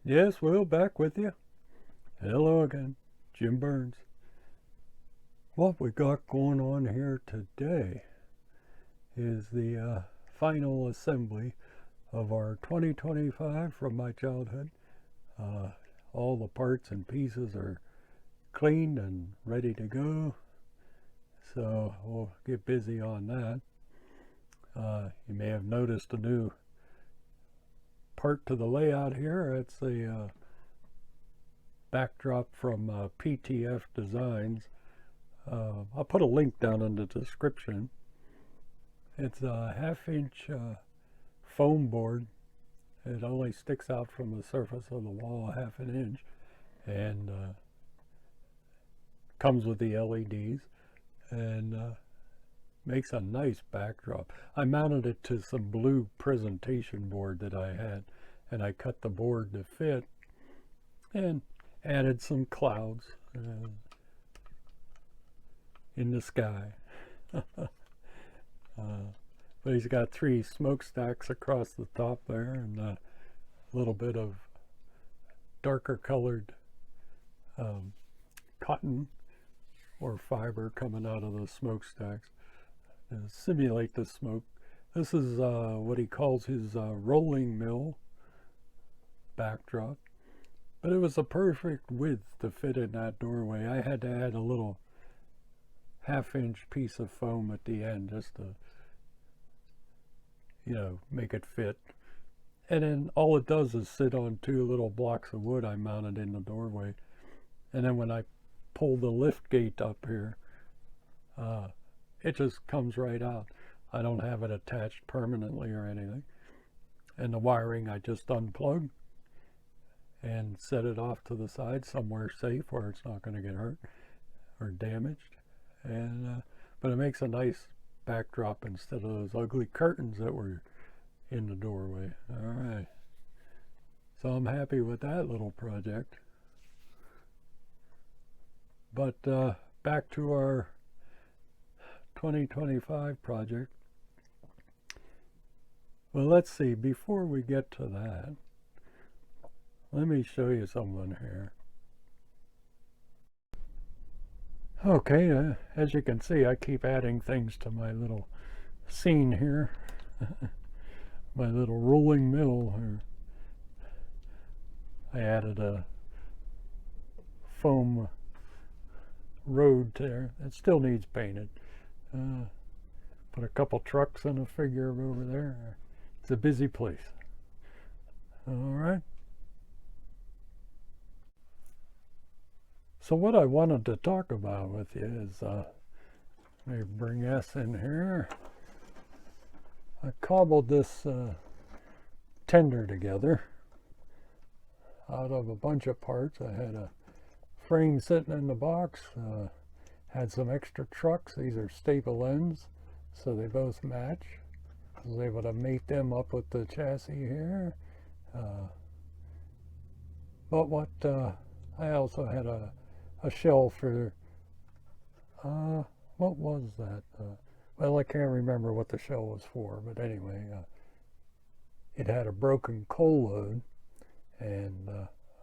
Yes, Will, back with you. Hello again, Jim Burns. What we got going on here today is the final assembly of our 2025 from my childhood. Uh, all the parts and pieces are cleaned and ready to go, so we'll get busy on that. You may have noticed a new part to the layout here. It's a backdrop from PTF Designs. I'll put a link down in the description. It's a half-inch foam board. It only sticks out from the surface of the wall a half an inch, and comes with the LEDs, and makes a nice backdrop. I mounted it to some blue presentation board that I had, and I cut the board to fit, and added some clouds in the sky. But he's got 3 smokestacks across the top there, and a little bit of darker colored cotton or fiber coming out of the smokestacks to simulate the smoke. This is what he calls his rolling mill backdrop, but it was a perfect width to fit in that doorway. I had to add a little half-inch piece of foam at the end just to, make it fit. And then all it does is sit on 2 little blocks of wood I mounted in the doorway. And then when I pull the lift gate up here, it just comes right out. I don't have it attached permanently or anything. And the wiring I just unplug and set it off to the side somewhere safe where it's not going to get hurt or damaged. And but it makes a nice backdrop instead of those ugly curtains that were in the doorway. All right, so I'm happy with that little project. But back to our 2025 project. Well, let's see, before we get to that, let me show you something here. Okay, as you can see, I keep adding things to my little scene here. My little rolling mill here. I added a foam road there. It still needs painted. Put a couple trucks and a figure over there. It's a busy place. All right. So what I wanted to talk about with you is, let me bring S in here. I cobbled this tender together out of a bunch of parts. I had a frame sitting in the box, had some extra trucks. These are staple ends, so they both match. I was able to mate them up with the chassis here. But what I also had a shell for, what was that? Well, I can't remember what the shell was for, but anyway, it had a broken coal load, and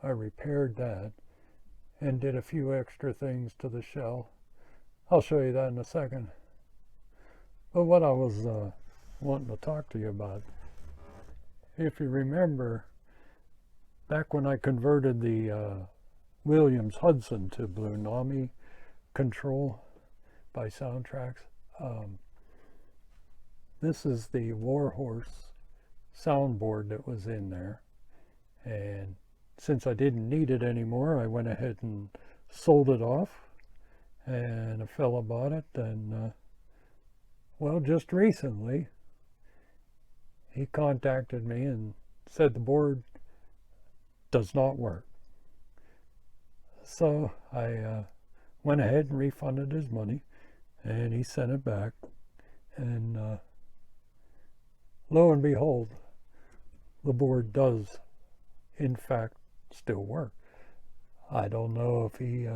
I repaired that and did a few extra things to the shell. I'll show you that in a second. But what I was wanting to talk to you about, if you remember, back when I converted the Williams Hudson to Blue Nami control by Soundtracks. This is the Warhorse soundboard that was in there, and since I didn't need it anymore, I went ahead and sold it off, and a fella bought it, and well, just recently he contacted me and said the board does not work. So I went ahead and refunded his money, and he sent it back, and lo and behold, the board does in fact still work. I don't know if he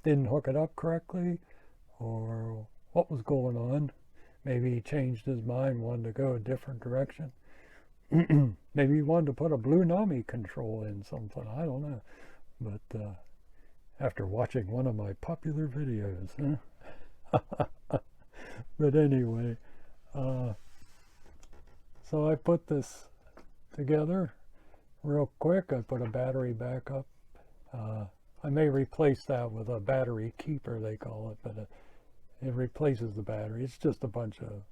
didn't hook it up correctly or what was going on. Maybe he changed his mind, wanted to go a different direction. Maybe he wanted to put a Blue Nami control in something, I don't know. But after watching one of my popular videos, huh? But anyway, so I put this together real quick. I put a battery backup. I may replace that with a battery keeper, they call it, but it replaces the battery. It's just a bunch of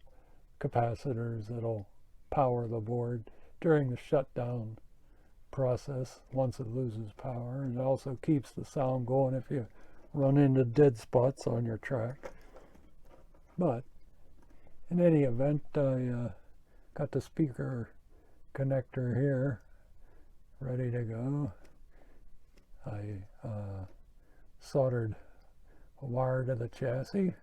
capacitors that'll power the board during the shutdown process once it loses power, and it also keeps the sound going if you run into dead spots on your track. But in any event, I got the speaker connector here ready to go. I soldered a wire to the chassis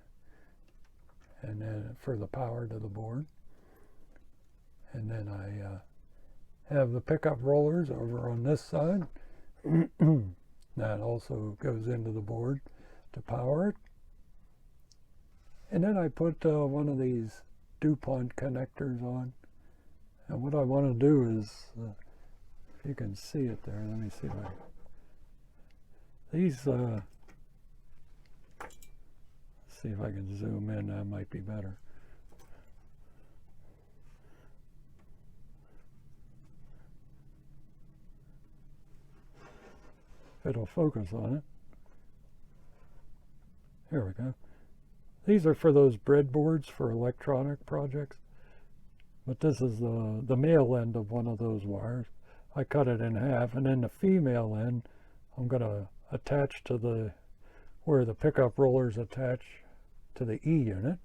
and then for the power to the board, and then I have the pickup rollers over on this side. That also goes into the board to power it. And then I put one of these DuPont connectors on. And what I want to do is, if you can see it there, let me see if I... These, see if I can zoom in, that might be better. It'll focus on it. Here we go. These are for those breadboards for electronic projects. But this is the male end of one of those wires. I cut it in half, and then the female end I'm going to attach to where the pickup rollers attach to the E unit,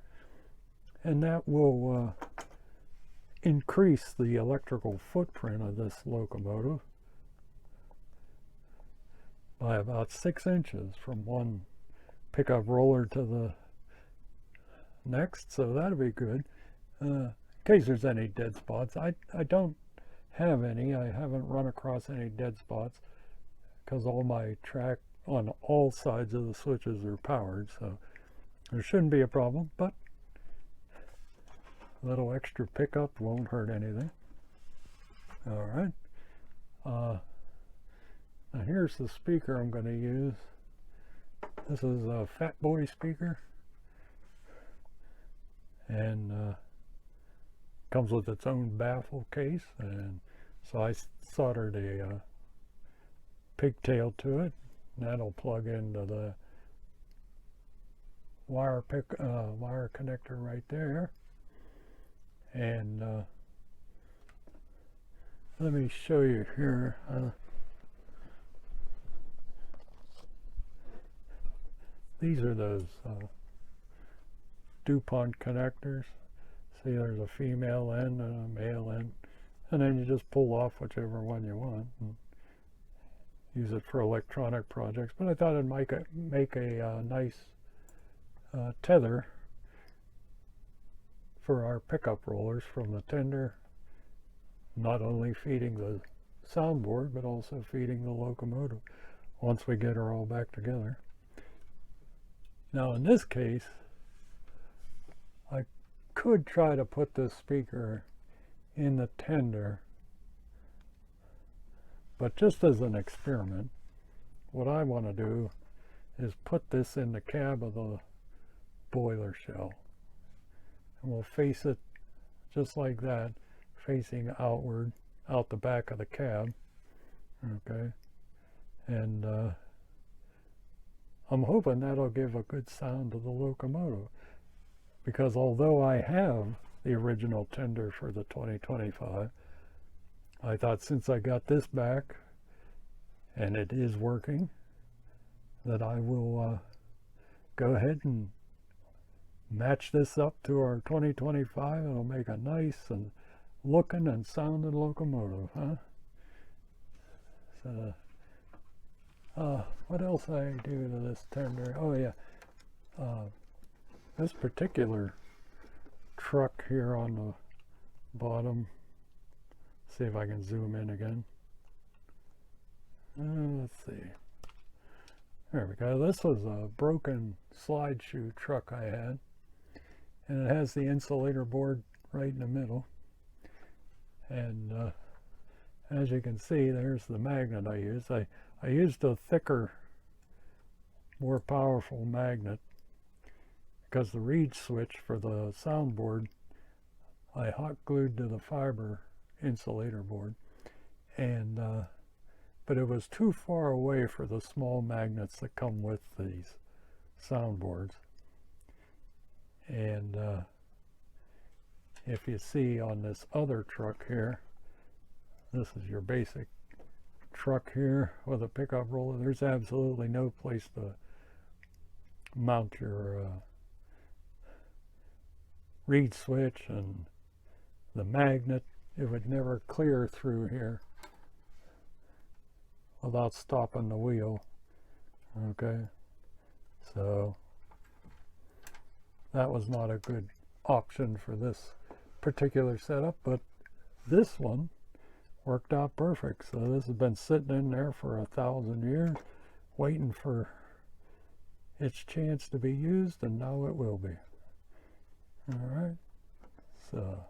and that will increase the electrical footprint of this locomotive by about 6 inches from one pickup roller to the next, so that'll be good. In case there's any dead spots. I don't have any. I haven't run across any dead spots because all my track on all sides of the switches are powered, so there shouldn't be a problem, but a little extra pickup won't hurt anything. All right. Now here's the speaker I'm going to use. This is a Fat Boy speaker, and comes with its own baffle case, and so I soldered a pigtail to it. That'll plug into the wire connector right there. And let me show you here. These are those DuPont connectors. See, there's a female end and a male end, and then you just pull off whichever one you want and use it for electronic projects. But I thought it'd make a nice tether for our pickup rollers from the tender, not only feeding the soundboard but also feeding the locomotive once we get her all back together. Now in this case, I could try to put this speaker in the tender, but just as an experiment, what I want to do is put this in the cab of the boiler shell, and we'll face it just like that, facing outward, out the back of the cab. Okay, and I'm hoping that'll give a good sound to the locomotive, because although I have the original tender for the 2025, I thought since I got this back and it is working, that I will go ahead and match this up to our 2025. It'll make a nice and looking and sounding locomotive, huh? So what else I do to this tender? Oh yeah, this particular truck here on the bottom, see if I can zoom in again. Let's see, there we go. This was a broken slide shoe truck I had, and it has the insulator board right in the middle, And as you can see, there's the magnet I used. I used a thicker, more powerful magnet because the reed switch for the soundboard I hot glued to the fiber insulator board, and but it was too far away for the small magnets that come with these soundboards. And if you see on this other truck here, this is your basic truck here with a pickup roller. There's absolutely no place to mount your reed switch and the magnet. It would never clear through here without stopping the wheel. Okay, so that was not a good option for this particular setup, but this one worked out perfect. So this has been sitting in there for 1,000 years waiting for its chance to be used, and now it will be. All right, so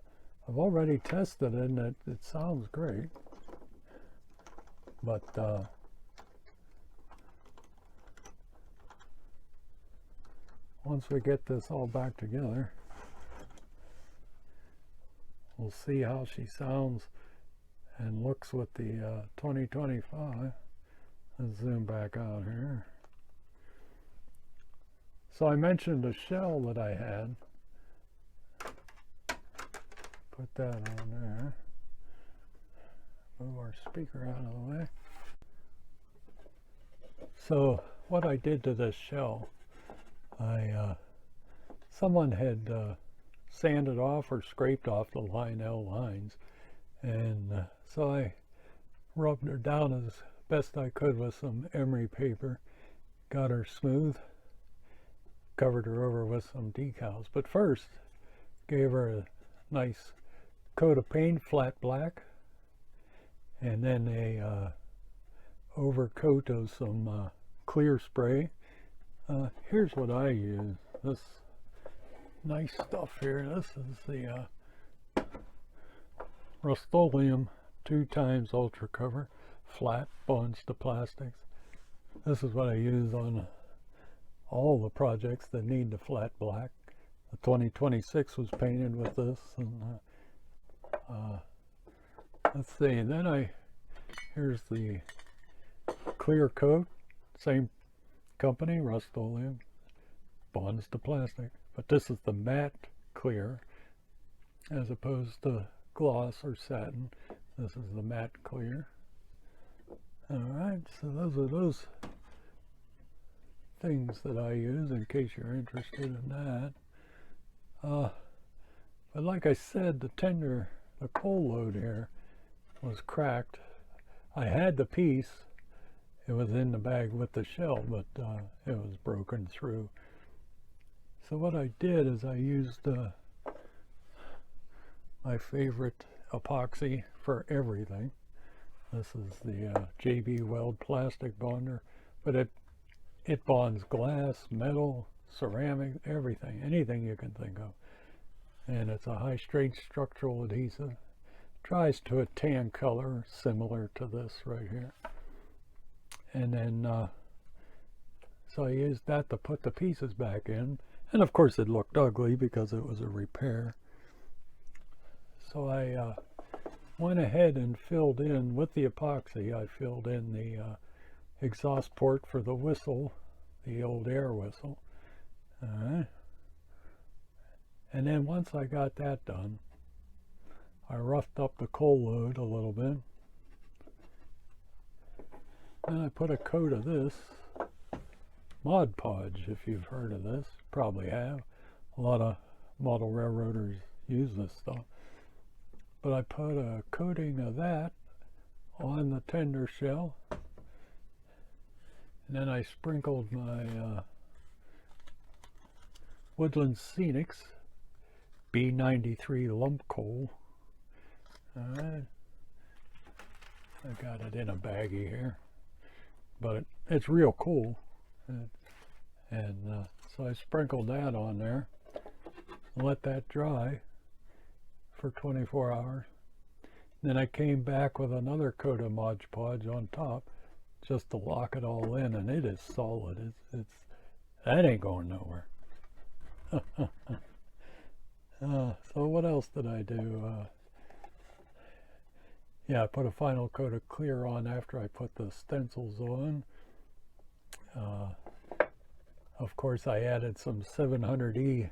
I've already tested it and it sounds great, but once we get this all back together, we'll see how she sounds and looks with the 2025. Let's zoom back out here. So I mentioned a shell that I had. Put that on there. Move our speaker out of the way. So what I did to this shell, someone had sanded off or scraped off the Lionel lines, and so I rubbed her down as best I could with some emery paper, got her smooth, covered her over with some decals, but first gave her a nice coat of paint, flat black, and then a overcoat of some clear spray. Here's what I use. This nice stuff here. This is the Rust-Oleum 2x Ultra Cover, flat bonds to plastics. This is what I use on all the projects that need the flat black. The 2026 was painted with this, and let's see, then here's the clear coat, same company, Rust-Oleum, bonds to plastic, but this is the matte clear as opposed to gloss or satin. This is the matte clear. All right, so those are those things that I use in case you're interested in that. But like I said, the coal load here was cracked. I had the piece. It was in the bag with the shell, but it was broken through. So what I did is I used my favorite epoxy for everything. This is the JB Weld plastic bonder, but it bonds glass, metal, ceramic, everything, anything you can think of. And it's a high strength structural adhesive. Dries to a tan color similar to this right here. And then so I used that to put the pieces back in, and of course it looked ugly because it was a repair. So I went ahead and filled in with the epoxy. I filled in the exhaust port for the whistle, the old air whistle. And then once I got that done, I roughed up the coal load a little bit. Then I put a coat of this Mod Podge, if you've heard of this. Probably have. A lot of model railroaders use this stuff. But I put a coating of that on the tender shell. And then I sprinkled my Woodland Scenics B93 lump coal. Alright. I got it in a baggie here. But it's real cool. And so I sprinkled that on there. Let that dry for 24 hours. Then I came back with another coat of Mod Podge on top just to lock it all in, and it is solid. That ain't going nowhere. So what else did I do? Yeah, I put a final coat of clear on after I put the stencils on. Of course, I added some 700E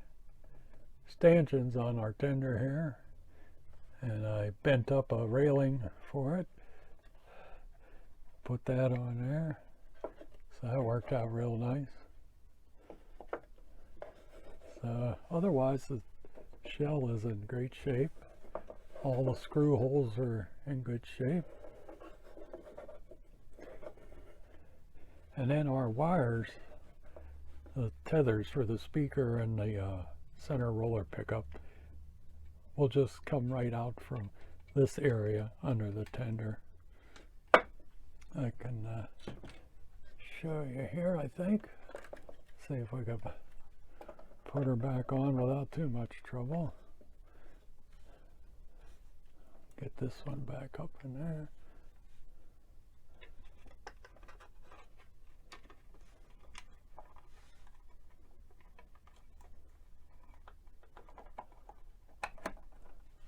stanchions on our tender here, and I bent up a railing for it. Put that on there, so that worked out real nice. So otherwise, the shell is in great shape. All the screw holes are in good shape. And then our wires, the tethers for the speaker and the center roller pickup, will just come right out from this area under the tender. I can show you here, I think. See if we can put her back on without too much trouble. Get this one back up in there.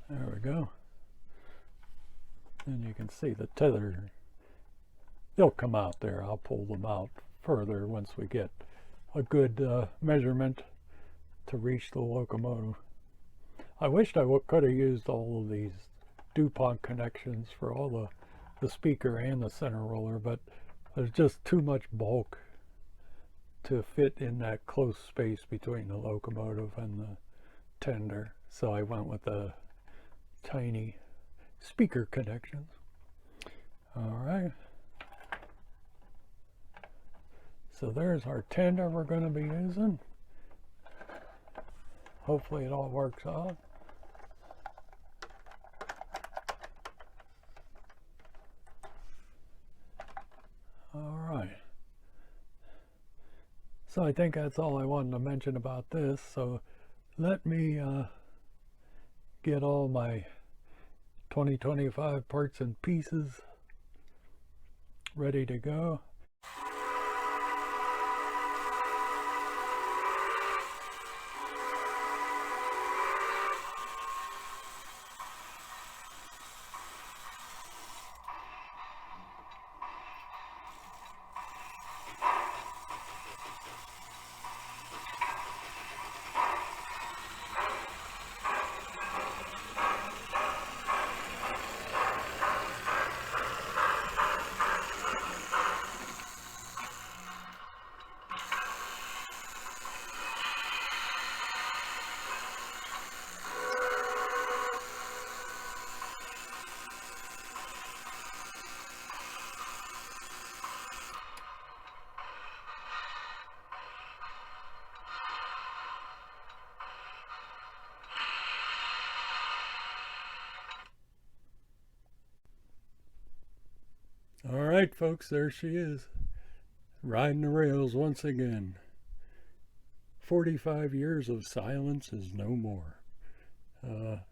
There we go. And you can see the tether. They'll come out there. I'll pull them out further once we get a good measurement to reach the locomotive. I wished I could have used all of these DuPont connections for all the speaker and the center roller, but there's just too much bulk to fit in that close space between the locomotive and the tender. So I went with the tiny speaker connections. All right. So there's our tender we're going to be using. Hopefully it all works out. All right. So I think that's all I wanted to mention about this. So let me get all my 2025 parts and pieces ready to go. All right, folks, there she is, riding the rails once again. 45 years of silence is no more.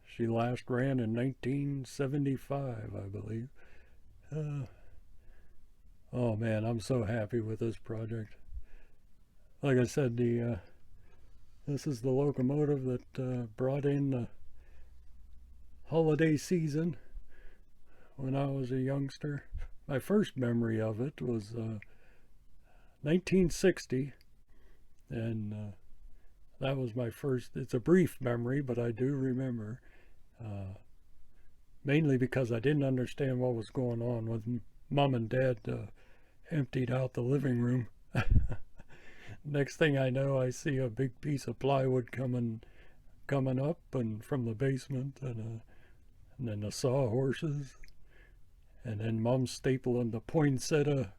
She last ran in 1975, I believe. Oh man, I'm so happy with this project. Like I said, this is the locomotive that brought in the holiday season when I was a youngster. My first memory of it was 1960, and that was my first. It's a brief memory, but I do remember, mainly because I didn't understand what was going on when Mom and Dad emptied out the living room. Next thing I know, I see a big piece of plywood coming up and from the basement, and then the sawhorses. And then Mom stapling the poinsettia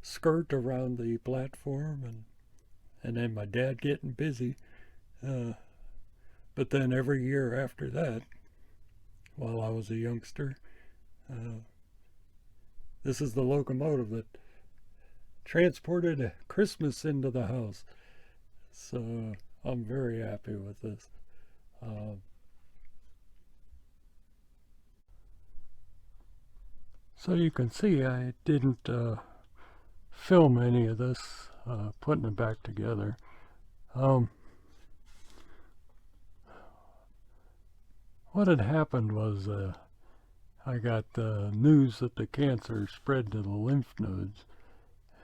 skirt around the platform, and then my dad getting busy. But then every year after that, while I was a youngster, this is the locomotive that transported Christmas into the house. So I'm very happy with this. So you can see I didn't film any of this, putting it back together. What had happened was I got news that the cancer spread to the lymph nodes,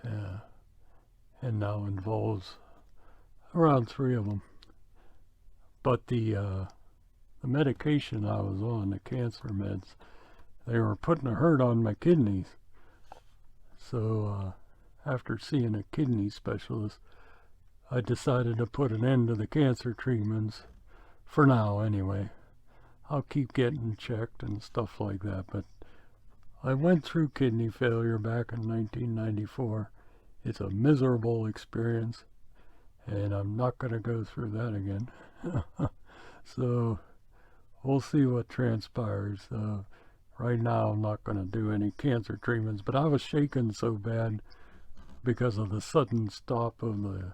and now involves around 3 of them. But the medication I was on, the cancer meds, they were putting a hurt on my kidneys. So after seeing a kidney specialist, I decided to put an end to the cancer treatments, for now anyway. I'll keep getting checked and stuff like that, but I went through kidney failure back in 1994. It's a miserable experience, and I'm not going to go through that again. So we'll see what transpires. Right now I'm not going to do any cancer treatments, but I was shaken so bad because of the sudden stop of the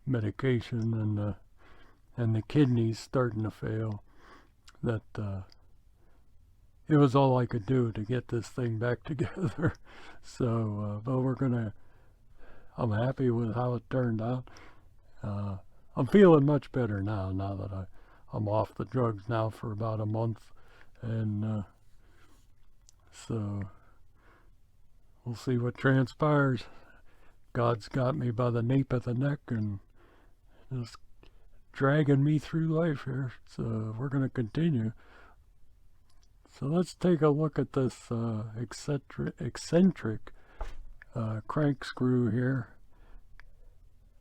medication and the kidneys starting to fail, that it was all I could do to get this thing back together. So, but I'm happy with how it turned out. I'm feeling much better now that I'm off the drugs now for about a month, and so we'll see what transpires. God's got me by the nape of the neck and just dragging me through life here, so we're going to continue. So let's take a look at this eccentric crank screw here.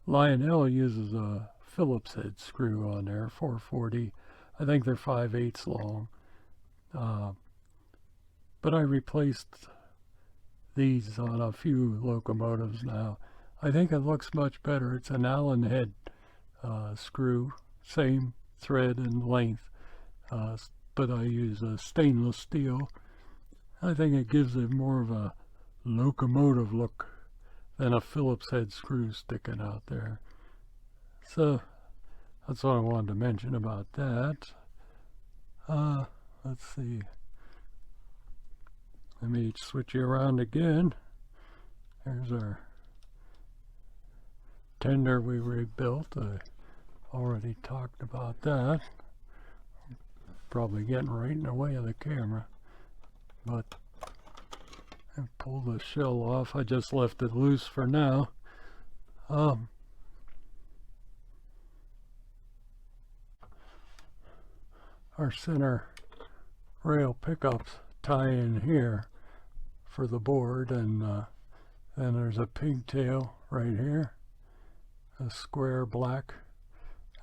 Lionel uses a Phillips head screw on there, 440. I think they're 5/8 long. But I replaced these on a few locomotives now. I think it looks much better. It's an Allen head screw, same thread and length, but I use a stainless steel. I think it gives it more of a locomotive look than a Phillips head screw sticking out there. So that's what I wanted to mention about that. Let's see. Let me switch you around again. There's our tender we rebuilt. I already talked about that. Probably getting right in the way of the camera, but I pulled the shell off. I just left it loose for now. Our center rail pickups tie in here for the board, and then there's a pigtail right here, a square black,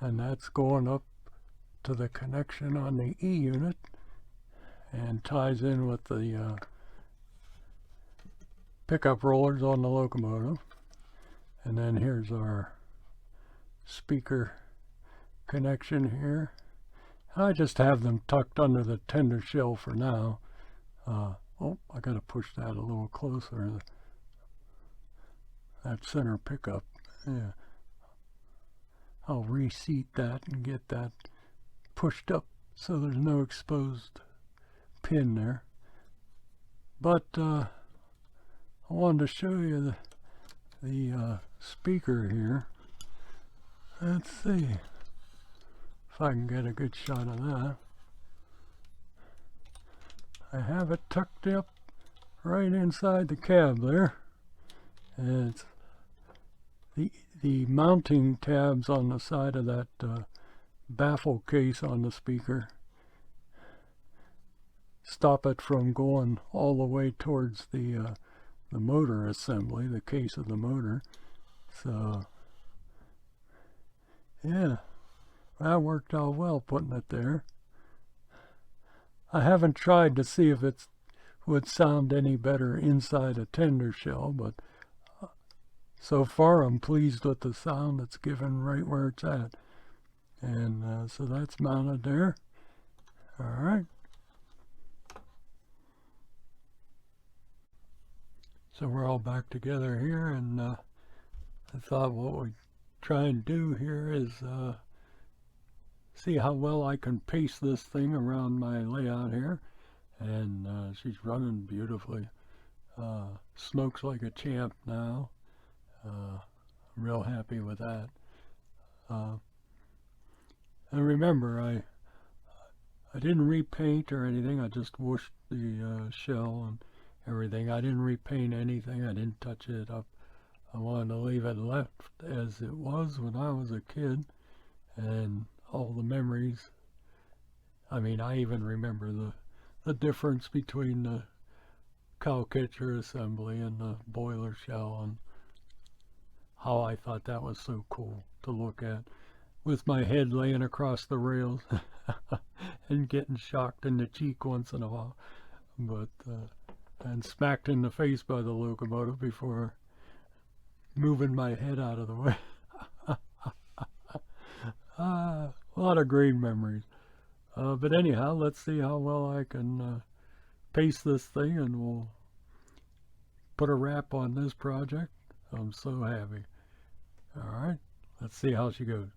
and that's going up to the connection on the E unit and ties in with the pickup rollers on the locomotive. And then here's our speaker connection here. I just have them tucked under the tender shell for now. Oh, I gotta push that a little closer. That center pickup. Yeah. I'll reseat that and get that pushed up so there's no exposed pin there. But I wanted to show you the speaker here. Let's see if I can get a good shot of that. I have it tucked up right inside the cab there, and it's the mounting tabs on the side of that baffle case on the speaker stop it from going all the way towards the motor assembly, the case of the motor. So yeah, that worked out well putting it there. I haven't tried to see if it would sound any better inside a tender shell, but so far I'm pleased with the sound it's given right where it's at. And so that's mounted there. All right. So we're all back together here, and I thought what we'd try and do here is see how well I can pace this thing around my layout here, and she's running beautifully. Smokes like a champ now. I'm real happy with that. Uh, and remember, I didn't repaint or anything. I just washed the shell and everything. I didn't repaint anything. I didn't touch it up. I wanted to leave it left as it was when I was a kid, and all the memories. I mean, I even remember the difference between the cow catcher assembly and the boiler shell, and how I thought that was so cool to look at, with my head laying across the rails and getting shocked in the cheek once in a while, but and smacked in the face by the locomotive before moving my head out of the way. A lot of great memories. But anyhow, let's see how well I can pace this thing, and we'll put a wrap on this project. I'm so happy. All right, let's see how she goes.